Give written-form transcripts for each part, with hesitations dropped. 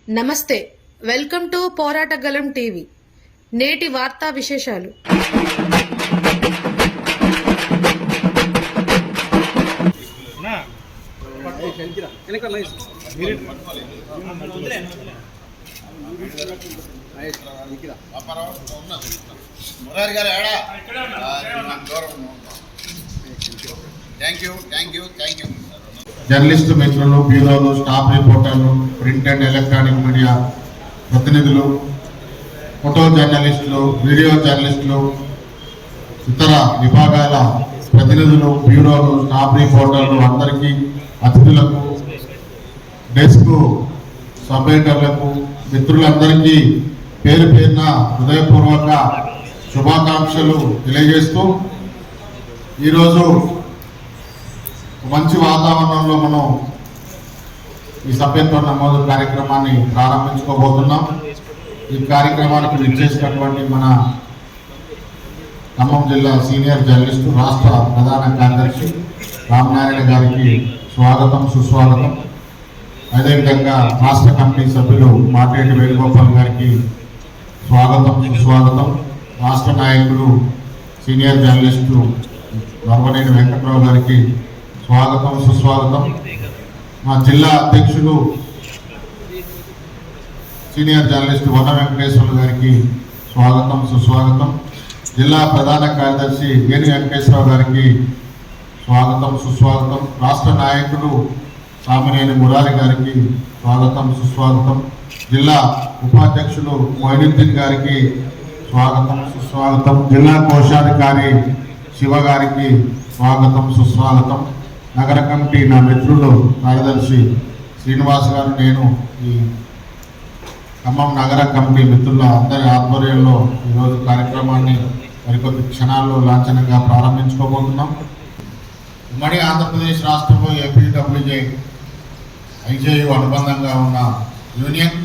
నమస్తే, welcome to పోరాటగలం TV. నేటి వార్తా విశేషాలు. జర్నలిస్టు మిత్రులు, బ్యూరోలు, స్టాఫ్ రిపోర్టర్లు, ప్రింట్ అండ్ ఎలక్ట్రానిక్ మీడియా ప్రతినిధులు, ఫోటో జర్నలిస్టులు, వీడియో జర్నలిస్టులు, ఇతర విభాగాల ప్రతినిధులు, బ్యూరోలు, స్టాఫ్ రిపోర్టర్లు అందరికీ, అతిథులకు, డెస్క్ సపరేటర్లకు, మిత్రులందరికీ పేరు పేరున హృదయపూర్వక శుభాకాంక్షలు తెలియజేస్తూ ఈరోజు మంచి వాతావరణంలో మనం ఈ సభ్యత్వ నమోదు కార్యక్రమాన్ని ప్రారంభించుకోబోతున్నాం. ఈ కార్యక్రమానికి విచ్చేసినటువంటి మన ఖమ్మం జిల్లా సీనియర్ జర్నలిస్టు, రాష్ట్ర ప్రధాన కార్యదర్శి రామనారాయణ గారికి స్వాగతం, సుస్వాగతం. అదేవిధంగా రాష్ట్ర కమిటీ సభ్యులు మాటేటి వేణుగోపాల్ గారికి స్వాగతం, సుస్వాగతం. రాష్ట్ర నాయకులు సీనియర్ జర్నలిస్టు నర్వనేని వెంకట్రావు గారికి స్వాగతం, సుస్వాగతం. మా జిల్లా అధ్యక్షులు సీనియర్ జర్నలిస్టు వన వెంకటేశ్వర్లు గారికి స్వాగతం, సుస్వాగతం. జిల్లా ప్రధాన కార్యదర్శి వేణు వెంకటేశ్వరరావు గారికి స్వాగతం, సుస్వాగతం. రాష్ట్ర నాయకులు సామినేని మురారి గారికి స్వాగతం, సుస్వాగతం. జిల్లా ఉపాధ్యక్షులు మొయినుద్దీన్ గారికి స్వాగతం, సుస్వాగతం. జిల్లా కోశాధికారి శివ గారికి స్వాగతం, సుస్వాగతం. నగర కమిటీ నా మిత్రులు కార్యదర్శి శ్రీనివాస్ గారు, నేను ఈ ఖమ్మం నగర కమిటీ మిత్రుల అందరి ఆధ్వర్యంలో ఈరోజు కార్యక్రమాన్ని మరికొద్ది క్షణాల్లో లాంఛనంగా ప్రారంభించుకోబోతున్నాం. ఉమ్మడి ఆంధ్రప్రదేశ్ రాష్ట్రంలో ఏపీడబ్ల్యూజే ఐజేయు అనుబంధంగా ఉన్న యూనియన్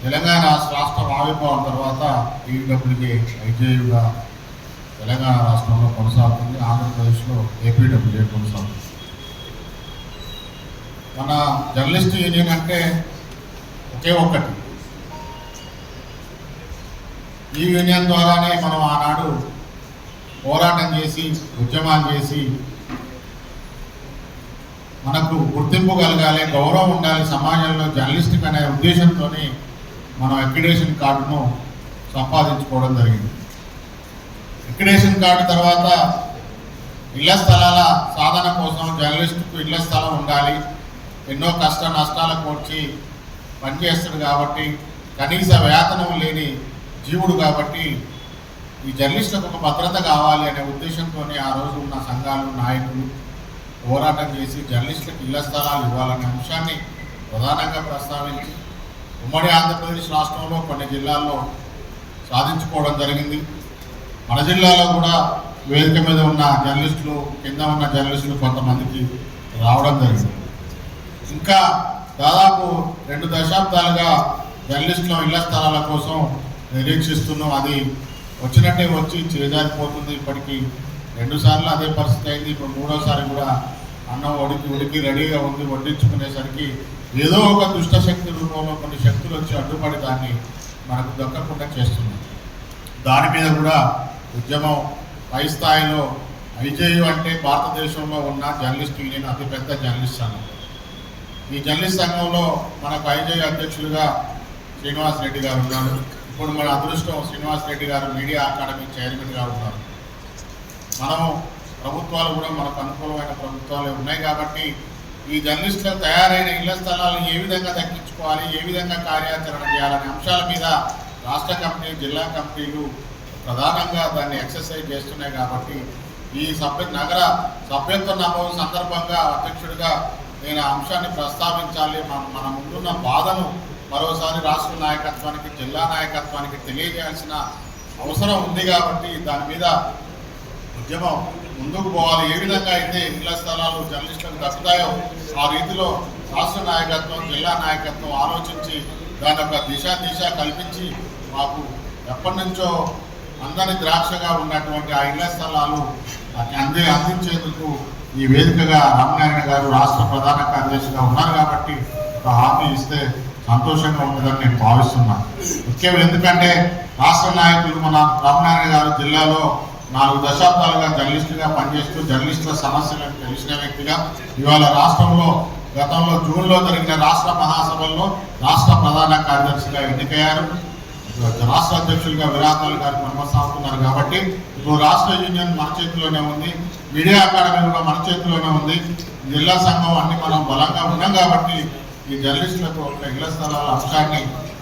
తెలంగాణ రాష్ట్రం ఆవిర్భావం తర్వాత ఏపీడబ్ల్యూజే ఐజేయుగా తెలంగాణ రాష్ట్రంలో కొనసాగుతుంది. ఆంధ్రప్రదేశ్లో ఏపీడబ్ల్యూజే కొనసాగుతుంది. మన జర్నలిస్ట్ యూనియన్ అంటే ఒకే ఒక్కటి. ఈ యూనియన్ ద్వారానే మనం ఆనాడు పోరాటం చేసి, ఉద్యమాలు చేసి, మనకు గుర్తింపు కలగాలి, గౌరవం ఉండాలి సమాజంలో జర్నలిస్టుకి అనే ఉద్దేశంతో మనం అక్రిడేషన్ కార్డును సంపాదించుకోవడం జరిగింది. అక్రిడేషన్ కార్డు తర్వాత ఇళ్ల స్థలాల సాధన కోసం జర్నలిస్టుకు ఇళ్ల స్థలం ఉండాలి. ఎన్నో కష్ట నష్టాలకు వచ్చి పనిచేస్తాడు కాబట్టి, కనీస వేతనం లేని జీవుడు కాబట్టి ఈ జర్నలిస్టులకు ఒక భద్రత కావాలి అనే ఉద్దేశంతోనే ఆ రోజు ఉన్న సంఘాలు, నాయకులు పోరాటం చేసి జర్నలిస్టులకు ఇళ్ల స్థలాలు ఇవ్వాలనే అంశాన్ని ప్రధానంగా ప్రస్తావించి ఉమ్మడి ఆంధ్రప్రదేశ్ రాష్ట్రంలో కొన్ని జిల్లాల్లో సాధించుకోవడం జరిగింది. మన జిల్లాలో కూడా వేదిక మీద ఉన్న జర్నలిస్టులు, కింద ఉన్న జర్నలిస్టులు కొంతమందికి రావడం జరిగింది. ఇంకా దాదాపు 2 దశాబ్దాలుగా జర్నలిస్టుల ఇళ్ల స్థలాల కోసం నిరీక్షిస్తున్నాం. అది వచ్చినట్టే వచ్చి చేజారిపోతుంది. ఇప్పటికీ 2 సార్లు అదే పరిస్థితి అయింది. ఇప్పుడు 3వసారి కూడా అన్నం ఉడికి రెడీగా ఉంది. వడ్డించుకునేసరికి ఏదో ఒక దుష్టశక్తి రూపంలో కొన్ని శక్తులు వచ్చి అడ్డుపడి దాన్ని మనకు దక్కకుండా చేస్తున్నాయి. దాని మీద కూడా ఉద్యమం పై స్థాయిలో ఐజేయు అంటే భారతదేశంలో ఉన్న జర్నలిస్ట్ యూనియన్ అతిపెద్ద జర్నలిస్ట్ సంఘం. ఈ జర్నలిస్ట్ సంఘంలో మనకు ఐజేయు అధ్యక్షులుగా శ్రీనివాస్ రెడ్డి గారు ఉన్నారు. ఇప్పుడు మన అదృష్టం శ్రీనివాస్ రెడ్డి గారు మీడియా అకాడమీ చైర్మన్గా ఉన్నారు. మనం ప్రభుత్వాలు కూడా మనకు అనుకూలమైన ప్రభుత్వాలు ఉన్నాయి కాబట్టి ఈ జర్నలిస్టులు తయారైన ఇళ్ల స్థలాలను ఏ విధంగా దక్కించుకోవాలి, ఏ విధంగా కార్యాచరణ చేయాలనే అంశాల మీద రాష్ట్ర కమిటీ, జిల్లా కమిటీలు ప్రధానంగా దాన్ని ఎక్సర్సైజ్ చేస్తున్నాయి. కాబట్టి ఈ నగర సభ్యత్వ నమోదు సందర్భంగా అధ్యక్షుడిగా నేను ఆ అంశాన్ని ప్రస్తావించాలి. మన ముందున్న బాధను మరోసారి రాష్ట్ర నాయకత్వానికి, జిల్లా నాయకత్వానికి తెలియజేయాల్సిన అవసరం ఉంది. కాబట్టి దాని మీద ఉద్యమం ముందుకు పోవాలి. ఏ విధంగా అయితే ఇళ్ల స్థలాలు జర్నలిస్టులకు దక్కుతాయో ఆ రీతిలో రాష్ట్ర నాయకత్వం, జిల్లా నాయకత్వం ఆలోచించి దాని యొక్క దిశ కల్పించి మాకు ఎప్పటి నుంచో అందని ద్రాక్షగా ఉన్నటువంటి ఆ ఇళ్ల స్థలాలు అందించేందుకు ఈ వేదికగా రామనారాయణ గారు రాష్ట్ర ప్రధాన కార్యదర్శిగా ఉన్నారు కాబట్టి ఒక హామీ ఇస్తే సంతోషంగా ఉంటుందని నేను భావిస్తున్నాను. ముఖ్యంగా ఎందుకంటే రాష్ట్ర నాయకులు మన రామనారాయణ గారు జిల్లాలో 4 దశాబ్దాలుగా జర్నలిస్టుగా పనిచేస్తూ జర్నలిస్టుల సమస్యలను తెలిసిన వ్యక్తిగా ఇవాళ రాష్ట్రంలో గతంలో జూన్లో జరిగిన రాష్ట్ర మహాసభల్లో రాష్ట్ర ప్రధాన కార్యదర్శిగా ఎన్నికయ్యారు. రాష్ట్ర అధ్యక్షులుగా విరాతాలు గారు కొనసాగుతున్నారు. కాబట్టి ఇప్పుడు రాష్ట్ర యూనియన్ మన చేతిలోనే ఉంది, మీడియా అకాడమీ కూడా మన చేతిలోనే ఉంది, జిల్లా సంఘం అన్ని మనం బలంగా ఉన్నాం. కాబట్టి ఈ జర్నలిస్టులకు ఒక ఇళ్ల స్థలాల అంశాన్ని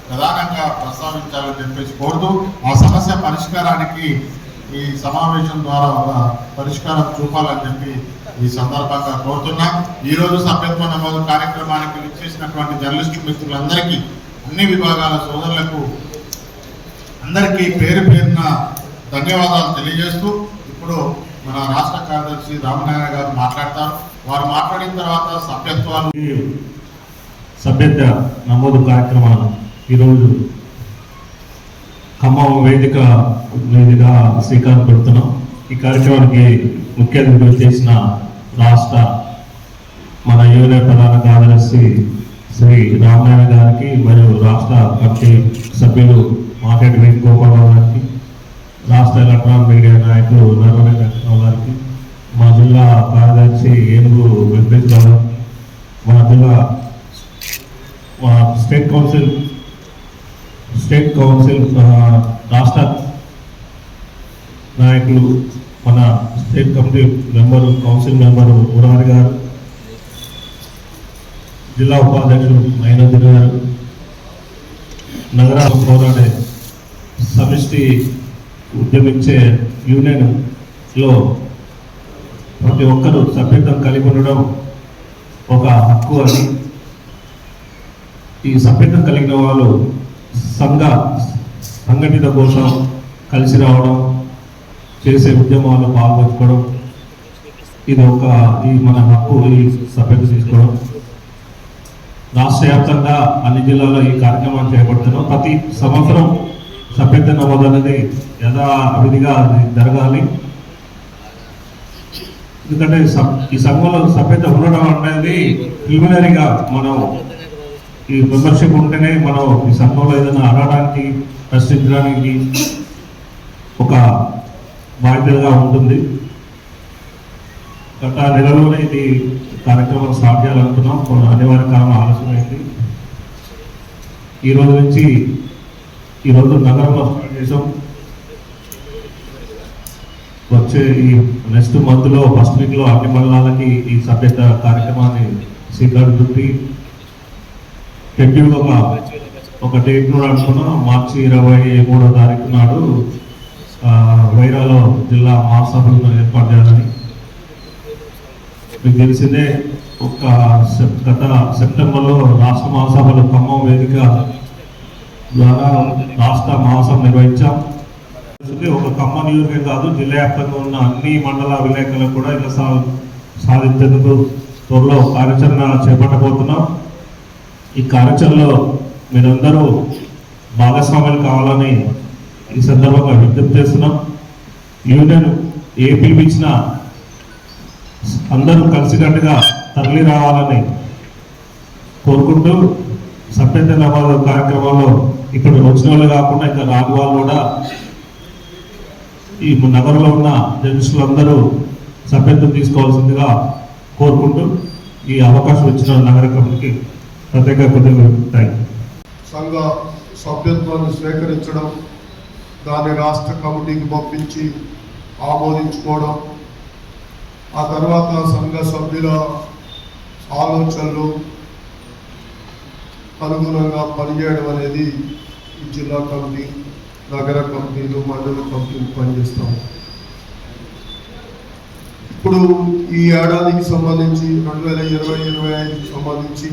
ప్రధానంగా ప్రస్తావించాలని చెప్పేసి కోరుతూ ఆ సమస్య పరిష్కారానికి ఈ సమావేశం ద్వారా ఒక పరిష్కారం చూపాలని చెప్పి ఈ సందర్భంగా కోరుతున్నాం. ఈరోజు సభ్యత్వ నమోదు కార్యక్రమానికి విచ్చేసినటువంటి జర్నలిస్టు మిత్రులందరికీ, అన్ని విభాగాల సోదరులకు అందరికీ పేరు పేరున ధన్యవాదాలు తెలియజేస్తూ ఇప్పుడు మన రాష్ట్ర కార్యదర్శి రామనారాయణ గారు మాట్లాడతారు. వారు మాట్లాడిన తర్వాత సభ్యత్వ నమోదు కార్యక్రమాలు ఈరోజు ఖమ్మం వేదిక మీదుగా శ్రీకారం పెడుతున్నాం. ఈ కార్యక్రమానికి ముఖ్య అతిథిగా చేసిన రాష్ట్ర మన యూనియన్ ప్రధాన కార్యదర్శి శ్రీ రామనారాయణ గారికి మరియు రాష్ట్ర కమిటీ సభ్యులు మాట్లాడి వేణుగోపాలరావు గారికి, రాష్ట్ర ఎలక్ట్రానిక్ మీడియా నాయకులు నరవణ వెంకటరావు గారికి, మా జిల్లా కార్యదర్శి ఏనుగు వెంకటేష్ గారు, మా జిల్లా మా స్టేట్ కౌన్సిల్ రాష్ట్ర నాయకులు, మన state committee member council member Murari గారు, జిల్లా ఉపాధ్యక్షులు మైనందర్ గారు, నగరాలు పోరాడే సమిష్టి ఉద్యమించే యూనియన్లో ప్రతి ఒక్కరూ సభ్యత్వం కలిగి ఉండడం ఒక హక్కు అని, ఈ సభ్యత్వం కలిగిన వాళ్ళు సంఘటిత కోసం కలిసి రావడం, చేసే ఉద్యమాల్లో పాల్గొంచుకోవడం, ఇది ఈ మన హక్కు. ఈ సభ్యత్వం తీసుకోవడం రాష్ట్ర వ్యాప్తంగా అన్ని జిల్లాల్లో ఈ కార్యక్రమాన్ని చేపడుతున్నాం. ప్రతి సంవత్సరం సభ్యత్వ నమోదు అనేది యథావిధిగా జరగాలి. ఎందుకంటే ఈ సంఘంలో సభ్యత ఉండడం అనేది ప్రిలిమినరీగా మనం ఈ మెంబర్షిప్ ఉంటేనే మనం ఈ సంఘంలో ఏదైనా అడగడానికి, ప్రశ్నించడానికి ఒక బాధ్యతగా ఉంటుంది. గత నెలలోనే ఇది కార్యక్రమం స్టార్ట్ చేయాలనుకున్నాం, అనివార్య కారణం ఆలస్యమైంది. ఈరోజు నగరంలో స్టార్ట్ చేసాం. వచ్చే ఈ నెక్స్ట్ మంత్లో ఫస్ట్ వీక్లో అన్ని మండలాలకి ఈ సభ్యత కార్యక్రమాన్ని శ్రీకారం చుట్టి టెంటివ్గా ఒక డేట్ కూడా అనుకున్నాం. మార్చి 23వ తారీఖు నాడు వైరాలో జిల్లా మహాసభలను ఏర్పాటు చేయాలని. మీకు తెలిసిందే, గత సెప్టెంబర్లో రాష్ట్ర మహాసభలు ఖమ్మం వేదిక ద్వారా రాష్ట్ర మహాసభ నిర్వహించాం. ఒక ఖమ్మం నియోజకవర్గం కాదు, జిల్లా వ్యాప్తంగా ఉన్న అన్ని మండల విలేకరులకు కూడా ఇలా సాధించేందుకు త్వరలో కార్యాచరణ చేపట్టబోతున్నాం. ఈ కార్యాచరణలో మీరందరూ భాగస్వాములు కావాలని ఈ సందర్భంగా విజ్ఞప్తి చేస్తున్నాం. యూనియన్ ఏ పిలిపించినా అందరూ కలిసికట్టుగా తరలి రావాలని కోరుకుంటూ సభ్యత్వ నమోదు కార్యక్రమంలో ఇక్కడ వచ్చిన వాళ్ళు కాకుండా ఇంకా రాని వాళ్ళు కూడా ఈ నగరంలో ఉన్న జర్నలిస్టులందరూ సభ్యత్వం తీసుకోవాల్సిందిగా కోరుకుంటూ ఈ అవకాశం ఇచ్చిన నగర కమిటీకి ప్రత్యేక కృతజ్ఞతలు. సంఘ సభ్యత్వాన్ని స్వీకరించడం, దాన్ని రాష్ట్ర కమిటీకి పంపించి ఆమోదించుకోవడం, ఆ తర్వాత సంఘ సభ్యుల ఆలోచనలు అనుగుణంగా పనిచేయడం అనేది ఈ జిల్లా కమిటీ, నగర కమిటీలు, మండల కమిటీలు పనిచేస్తాము. ఇప్పుడు ఈ ఏడాదికి సంబంధించి 2020-25కి సంబంధించి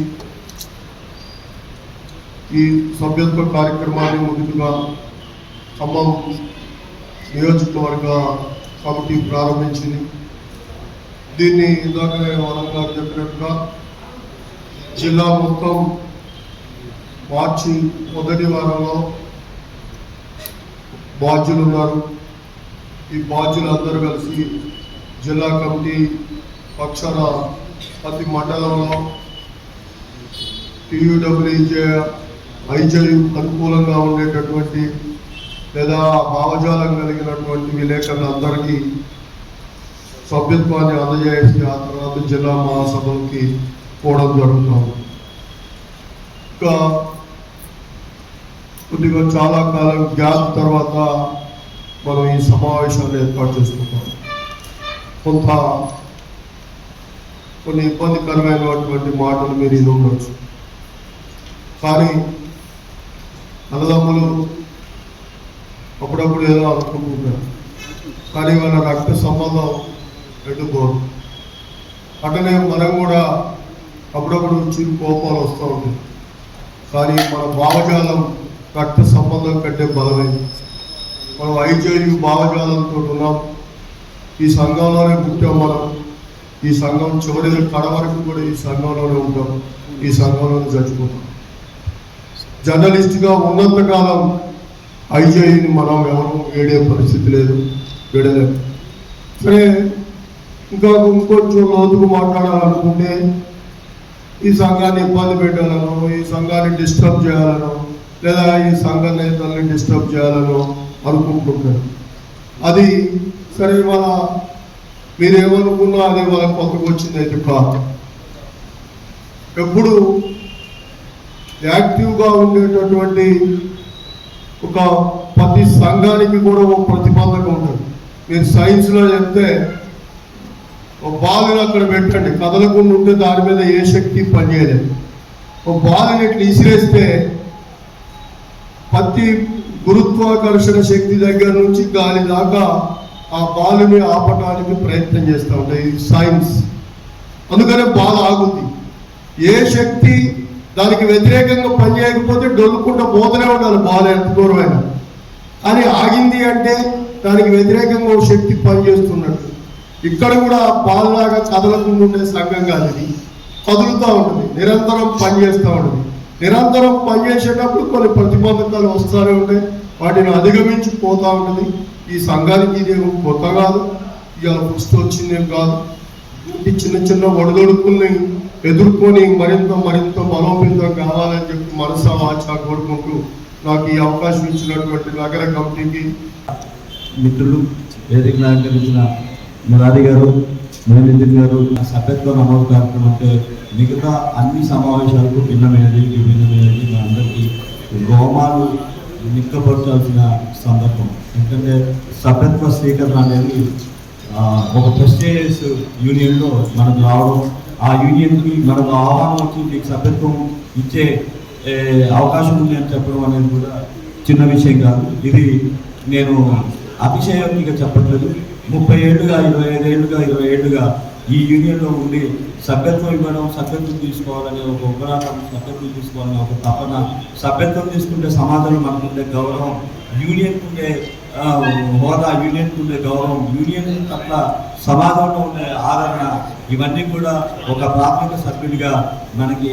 ఈ సభ్యత్వ కార్యక్రమాన్ని ముందుగా ఖమ్మం నియోజకవర్గ కమిటీ ప్రారంభించింది. దీన్ని ఇందాక వనం గారు చెప్పినట్టుగా జిల్లా మొత్తం మార్చి మొదటి వారంలో బాధ్యులు ఉన్నారు. ఈ బాధ్యులందరూ కలిసి జిల్లా కమిటీ పక్షాన ప్రతి మండలంలో TUWJ ఐజయు అనుకూలంగా ఉండేటటువంటి లేదా భావజాలం కలిగినటువంటి విలేకరులందరికీ సభ్యత్వాన్ని అందజేసి ఆ తర్వాత జిల్లా మహాసభలకి పోవడం జరుగుతాం. ఇంకా కొద్దిగా చాలా కాలం గ్యాప్ తర్వాత మనం ఈ సమావేశాన్ని ఏర్పాటు చేసుకుంటాం. కొన్ని ఇబ్బందికరమైనటువంటి మాటలు మీరు ఇది ఉండొచ్చు, కానీ అన్నదమ్ములు అప్పుడప్పుడు ఏదో అనుకుంటున్నారు, కానీ వాళ్ళ రక్త సంబంధం పెట్టుకోరు. అట్లనే మనం కూడా అప్పుడప్పుడు చిరు కోపాలు వస్తూ ఉంటాయి, కానీ మన భావజాలం రక్త సంబంధం కంటే బలమైంది. మనం ఐజేయు భావజాలంతో ఉన్నాం. ఈ సంఘంలోనే పుట్టాం. మనం ఈ సంఘం చివరి కడ వరకు కూడా ఈ సంఘంలోనే ఉంటాం, ఈ సంఘంలోనే చచ్చిపోతాం. జర్నలిస్ట్గా ఉన్నంతకాలం ఐజేయుని మనం ఎవరు వేడే పరిస్థితి లేదు, వేడలేదు. సరే, ఇంకొంచెం లోతుకు మాట్లాడాలనుకుంటే ఈ సంఘాన్ని ఇబ్బంది పెట్టాలను, ఈ సంఘాన్ని డిస్టర్బ్ చేయాలను, లేదా ఈ సంఘ నేతల్ని డిస్టర్బ్ చేయాలను అనుకుంటుంటారు. అది సరే, వాళ్ళ మీరేమనుకున్నా అది వాళ్ళ కొత్తకు వచ్చింది అయితే కాదు. ఎప్పుడు యాక్టివ్గా ఉండేటటువంటి ఒక ప్రతి సంఘానికి కూడా ఒక ప్రతిపాదక ఉంటుంది. మీరు సైన్స్లో చెప్తే ఒక బాలుని అక్కడ పెట్టండి, కదలకుండా ఉంటే దాని మీద ఏ శక్తి పనిచేయలేదు. ఒక బాలుని ఇట్లా ఇసిరేస్తే ప్రతి గురుత్వాకర్షణ శక్తి దగ్గర నుంచి గాలి దాకా ఆ బాలుని ఆపడానికి ప్రయత్నం చేస్తూ ఉంటాయి సైన్స్. అందుకనే బాల్ ఆగుద్ది. ఏ శక్తి దానికి వ్యతిరేకంగా పనిచేయకపోతే డొల్లుకుంటూ పోతూనే ఉండాలి బాల్ ఎంత దూరమైనా. కానీ ఆగింది అంటే దానికి వ్యతిరేకంగా ఒక శక్తి పనిచేస్తున్నట్టు. ఇక్కడ కూడా బాల్ లాగా కదలకుండా ఉండే సంఘం కాదు ఇది, కదులుతూ ఉంటుంది, నిరంతరం పనిచేస్తూ ఉంటుంది. నిరంతరం పనిచేసేటప్పుడు కొన్ని ప్రతిబంధకాలు వస్తూనే ఉంటాయి, వాటిని అధిగమించి పోతూ ఉంటుంది. ఈ సంఘానికి ఇదేమో కొత్త కాదు, ఇవాళ ఫస్ట్ వచ్చిందేం కాదు. ఈ చిన్న చిన్న ఒడిదొడుకుల్ని ఎదుర్కొని మరింత బలోపేతం కావాలని చెప్పి మనసా వాచా కోరుకుంటూ నాకు ఈ అవకాశం ఇచ్చినటువంటి నగర కమిటీకి మిత్రులు, వేదిక అలంకరించిన మురారి గారు, మహేంద్ర గారు, సభ్యత్వ నమోదు కార్యక్రమం అంటే మిగతా అన్ని సమావేశాలకు భిన్నమైనది, విభిన్నమైనది. మా అందరికీ గోమాలు నిక్కపరచాల్సిన సందర్భం. ఎందుకంటే సభ్యత్వ స్వీకరణ అనేది ఒక ప్రెస్టీజియస్ యూనియన్లో మనకు రావడం, ఆ యూనియన్కి మనకు ఆహ్వానం వచ్చి మీకు సభ్యత్వం ఇచ్చే అవకాశం ఉంది అని చెప్పడం అనేది కూడా చిన్న విషయం కాదు. ఇది నేను అతిశయోక్తిగా చెప్పట్లేదు. 30 ఏళ్ళుగా 25 ఏళ్ళుగా 20 ఏళ్ళుగా ఈ యూనియన్లో ఉండి సభ్యత్వం ఇవ్వడం, సభ్యత్వం తీసుకోవాలని ఒక ఉగ్రాటం, సభ్యత్వం తీసుకోవాలని ఒక తపన, సభ్యత్వం తీసుకుంటే సమాజంలో మనకు ఉండే గౌరవం, యూనియన్కు ఉండే హోదా, యూనియన్కు ఉండే గౌరవం, యూనియన్ పట్ల సమాజంలో ఉండే ఆదరణ, ఇవన్నీ కూడా ఒక ప్రాథమిక సభ్యుడిగా మనకి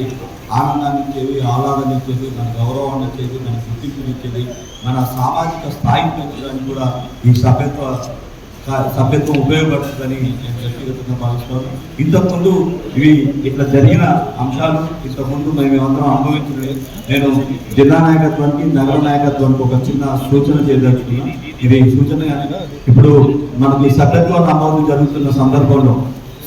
ఆనందాన్ని ఇచ్చేది, ఆహ్లాదాన్ని ఇచ్చేది, మన గౌరవాన్ని ఇచ్చేది, మన గుర్తింపునిచ్చేది, మన సామాజిక స్థాయిని పెంచడానికి కూడా ఈ సభ్యత్వం ఉపయోగపడుతుందని నేను వ్యక్తిగతంగా భావిస్తున్నాను. ఇంతకుముందు ఇవి ఇట్లా జరిగిన అంశాలు ఇంతకుముందు మేమందరం అనుభవించలేదు. నేను జిల్లా నాయకత్వానికి, నగర నాయకత్వానికి ఒక చిన్న సూచన చేయదలుచుకున్నాను. ఇది సూచన ఇప్పుడు మనకి సభ్యత్వ నమోదు జరుగుతున్న సందర్భంలో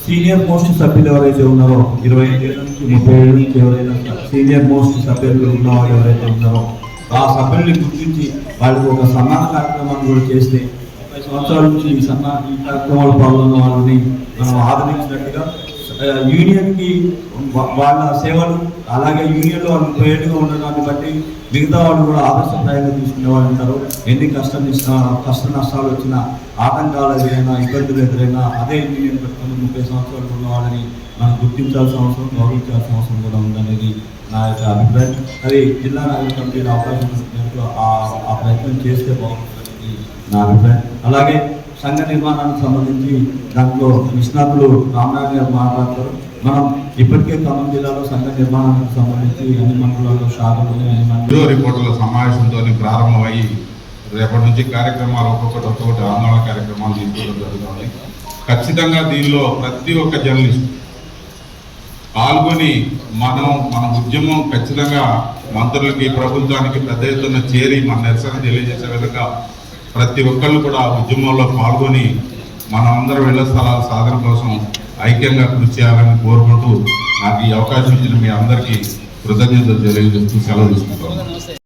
సీనియర్ మోస్ట్ సభ్యులు ఎవరైతే ఉన్నారో 25 ఏళ్ళ నుంచి 30 ఏళ్ళ నుంచి ఎవరైనా సీనియర్ మోస్ట్ సభ్యులు ఉన్నవారు ఎవరైతే ఉన్నారో ఆ సభ్యుల్ని గుర్తించి వాళ్ళకి ఒక సన్మాన కార్యక్రమాన్ని కూడా చేస్తే 30 సంవత్సరాల నుంచి ఈ కార్యక్రమాలు పాల్గొన్న వాళ్ళని మనం ఆదరించినట్టుగా యూనియన్కి వాళ్ళ సేవలు, అలాగే యూనియన్లో వాళ్ళు 30 ఏళ్ళుగా ఉండడాన్ని బట్టి మిగతా వాళ్ళు కూడా ఆదర్శప్రాయంగా తీసుకునే వాళ్ళు ఉంటారు. ఎన్ని కష్ట నష్టాలు వచ్చినా, ఆటంకాలు ఎదురైనా, ఇబ్బందులు ఎదురైనా అదే యూనియన్ పెట్టుకుని 30 సంవత్సరాలు ఉన్న వాళ్ళని మనం గుర్తించాల్సిన అవసరం, గౌరవించాల్సిన అవసరం కూడా ఉందనేది నా యొక్క అభిప్రాయం. అది జిల్లా నగర కమిటీల అవకాశం ఆ ప్రయత్నం చేస్తే బాగుంటుందనేది నా అభిప్రాయం. అలాగే సంఘ నిర్మాణానికి సంబంధించి దాంట్లో నిష్ణాతులు రామనారాయణ గారు మాట్లాడతారు. మనం ఇప్పటికే ఖమ్మం జిల్లాలో సంఘ నిర్మాణానికి సంబంధించి అన్ని మండలాల్లో శాఖలు రిపోర్టుల సమావేశంతో ప్రారంభమయ్యి రేపటి నుంచి కార్యక్రమాలు ఒక్కొక్కటి ఆందోళన కార్యక్రమాలు తీసుకోవడం జరుగుతుంది. ఖచ్చితంగా దీనిలో ప్రతి ఒక్క జర్నలిస్ట్ పాల్గొని మన ఉద్యమం ఖచ్చితంగా మంత్రులకి ప్రభుత్వానికి పెద్ద ఎత్తున చేరి మన నిరసన తెలియజేసే విధంగా ప్రతి ఒక్కళ్ళు కూడా ఆ ఉద్యమంలో పాల్గొని మనమందరం ఇళ్ల స్థలాల సాధన కోసం ఐక్యంగా కృషి చేయాలని కోరుకుంటూ నాకు ఈ అవకాశం ఇచ్చిన మీ అందరికీ కృతజ్ఞతలు తెలియజేస్తూ సెలవు తీసుకుంటాను.